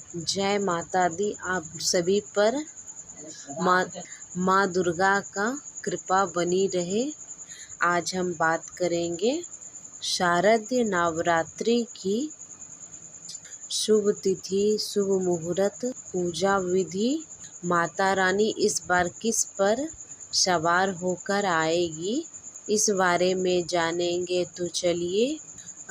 जय माता दी। आप सभी पर माँ दुर्गा का कृपा बनी रहे। आज हम बात करेंगे शारदीय नवरात्रि की शुभ तिथि, शुभ मुहूर्त, पूजा विधि। माता रानी इस बार किस पर सवार होकर आएगी, इस बारे में जानेंगे। तो चलिए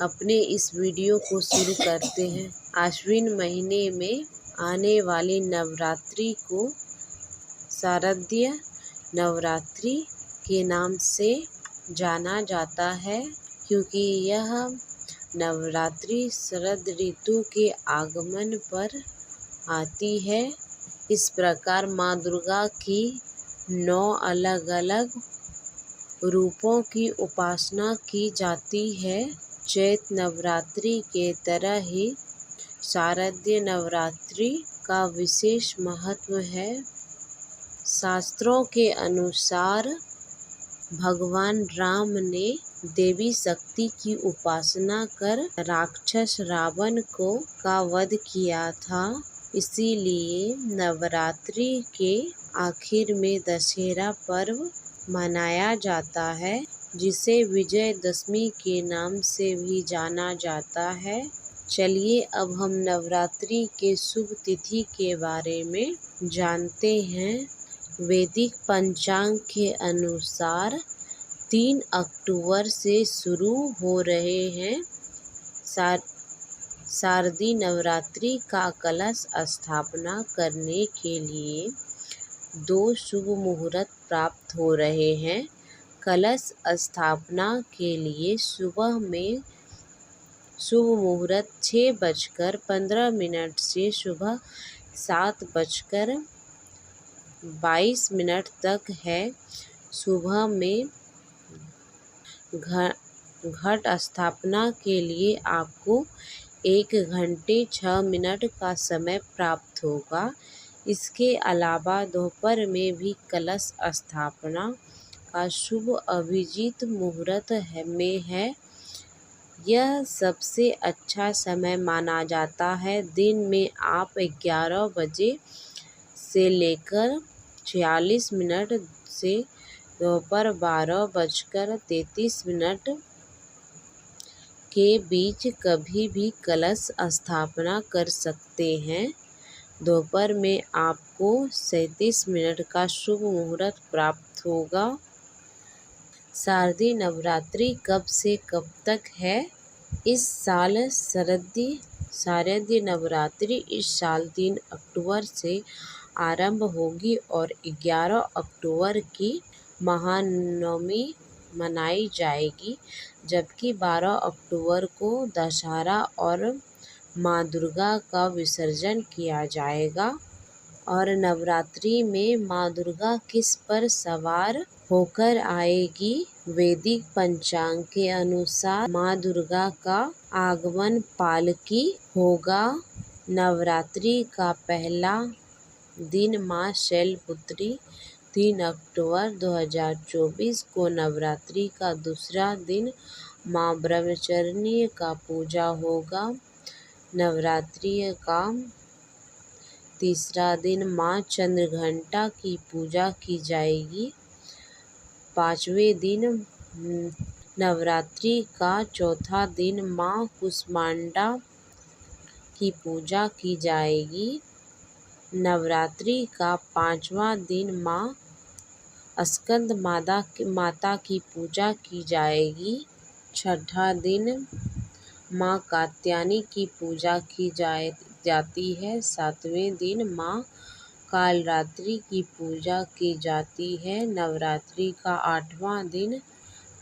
अपने इस वीडियो को शुरू करते हैं। आश्विन महीने में आने वाली नवरात्रि को शारदीय नवरात्रि के नाम से जाना जाता है, क्योंकि यह नवरात्रि शरद ऋतु के आगमन पर आती है। इस प्रकार माँ दुर्गा की 9 अलग अलग रूपों की उपासना की जाती है। चैत नवरात्रि के तरह ही शारदीय नवरात्रि का विशेष महत्व है। शास्त्रों के अनुसार भगवान राम ने देवी शक्ति की उपासना कर राक्षस रावण का वध किया था। इसीलिए नवरात्रि के आखिर में दशहरा पर्व मनाया जाता है, जिसे विजयदशमी के नाम से भी जाना जाता है। चलिए अब हम नवरात्रि के शुभ तिथि के बारे में जानते हैं। वैदिक पंचांग के अनुसार 3 अक्टूबर से शुरू हो रहे हैं शारदीय नवरात्रि का कलश स्थापना करने के लिए 2 शुभ मुहूर्त प्राप्त हो रहे हैं। कलश स्थापना के लिए सुबह में शुभ मुहूर्त 6:15 से सुबह 7:22 तक है। सुबह में घट स्थापना के लिए आपको 1 घंटे 6 मिनट का समय प्राप्त होगा। इसके अलावा दोपहर में भी कलश स्थापना का शुभ अभिजीत मुहूर्त में है। यह सबसे अच्छा समय माना जाता है। दिन में आप 11 बजे से लेकर 46 मिनट से दोपहर 12:33 के बीच कभी भी कलश स्थापना कर सकते हैं। दोपहर में आपको 37 मिनट का शुभ मुहूर्त प्राप्त होगा। शारदीय नवरात्रि कब से कब तक है? इस साल शारदीय नवरात्रि इस साल 3 अक्टूबर से आरंभ होगी और 11 अक्टूबर की महानवमी मनाई जाएगी, जबकि 12 अक्टूबर को दशहरा और माँ दुर्गा का विसर्जन किया जाएगा। और नवरात्रि में माँ दुर्गा किस पर सवार होकर आएगी? वैदिक पंचांग के अनुसार माँ दुर्गा का आगमन पालकी होगा। नवरात्रि का पहला दिन माँ शैलपुत्री 3 अक्टूबर 2024 को नवरात्रि का दूसरा दिन माँ ब्रह्मचारिणी का पूजा होगा। नवरात्रि का तीसरा दिन माँ चंद्रघंटा की पूजा की जाएगी। 5वें दिन नवरात्रि का चौथा दिन माँ कुष्मांडा की पूजा की जाएगी। नवरात्रि का 5वां दिन माँ स्कंद माता की पूजा की जाएगी। 6ठा दिन माँ कात्यायनी की पूजा की जाती है। 7वें दिन माँ कालरात्रि की पूजा की जाती है। नवरात्रि का 8वां दिन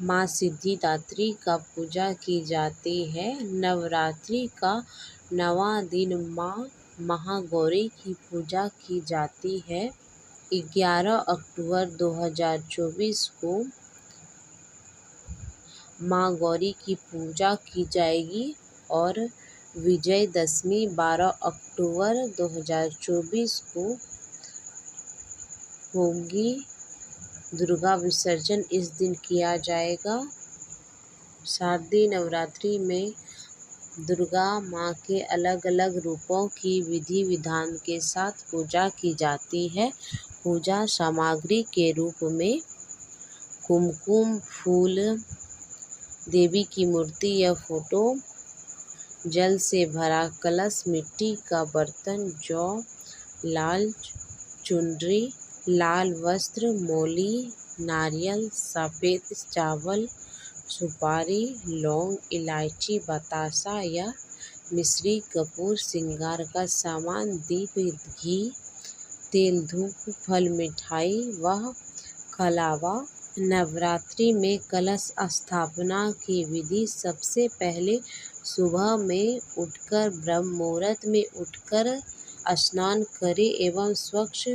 माँ सिद्धिदात्री का पूजा की जाती है। नवरात्रि का 9वां दिन माँ महागौरी की पूजा की जाती है। 11 अक्टूबर 2024 को माँ गौरी की पूजा की जाएगी और विजयदशमी 12 अक्टूबर 2024 को होगी। दुर्गा विसर्जन इस दिन किया जाएगा। शारदीय नवरात्रि में दुर्गा माँ के अलग अलग रूपों की विधि विधान के साथ पूजा की जाती है। पूजा सामग्री के रूप में कुमकुम, फूल, देवी की मूर्ति या फोटो, जल से भरा कलश, मिट्टी का बर्तन, जौ, लाल चुनरी, लाल वस्त्र, मौली, नारियल, सफ़ेद चावल, सुपारी, लौंग, इलायची, बतासा या मिश्री, कपूर, श्रृंगार का सामान, दीप, घी, तेल, धूप, फल, मिठाई व कलावा। नवरात्रि में कलश स्थापना की विधि। सबसे पहले सुबह में उठकर ब्रह्म मुहूर्त में उठकर स्नान करें एवं स्वच्छ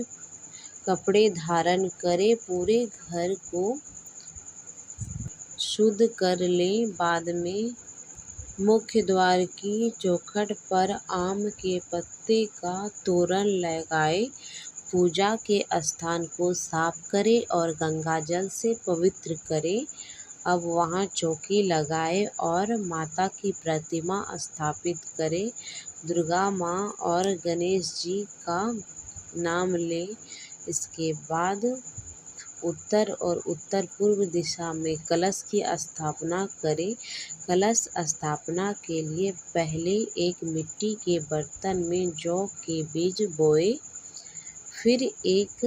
कपड़े धारण करें। पूरे घर को शुद्ध कर लें। बाद में मुख्य द्वार की चौखट पर आम के पत्ते का तोरण लगाएं। पूजा के स्थान को साफ करें और गंगाजल से पवित्र करें। अब वहां चौकी लगाएं और माता की प्रतिमा स्थापित करें। दुर्गा माँ और गणेश जी का नाम लें। इसके बाद उत्तर और उत्तर पूर्व दिशा में कलश की स्थापना करें। कलश स्थापना के लिए पहले एक मिट्टी के बर्तन में जौ के बीज बोए, फिर एक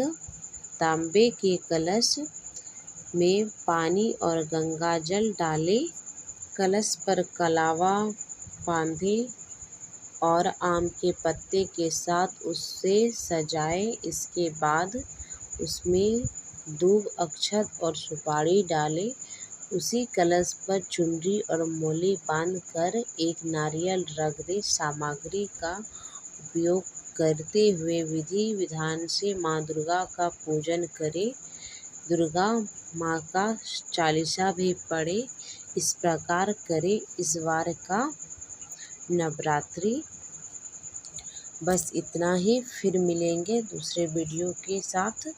तांबे के कलश में पानी और गंगाजल डालें। कलश पर कलावा बांधें और आम के पत्ते के साथ उसे सजाएं। इसके बाद उसमें दूब, अक्षत और सुपारी डालें। उसी कलश पर चुनरी और मौली बांधकर एक नारियल रख दें। सामग्री का उपयोग करते हुए विधि विधान से माँ दुर्गा का पूजन करें। दुर्गा माँ का चालीसा भी पढ़ें। इस प्रकार करें इस बार का नवरात्रि। बस इतना ही, फिर मिलेंगे दूसरे वीडियो के साथ।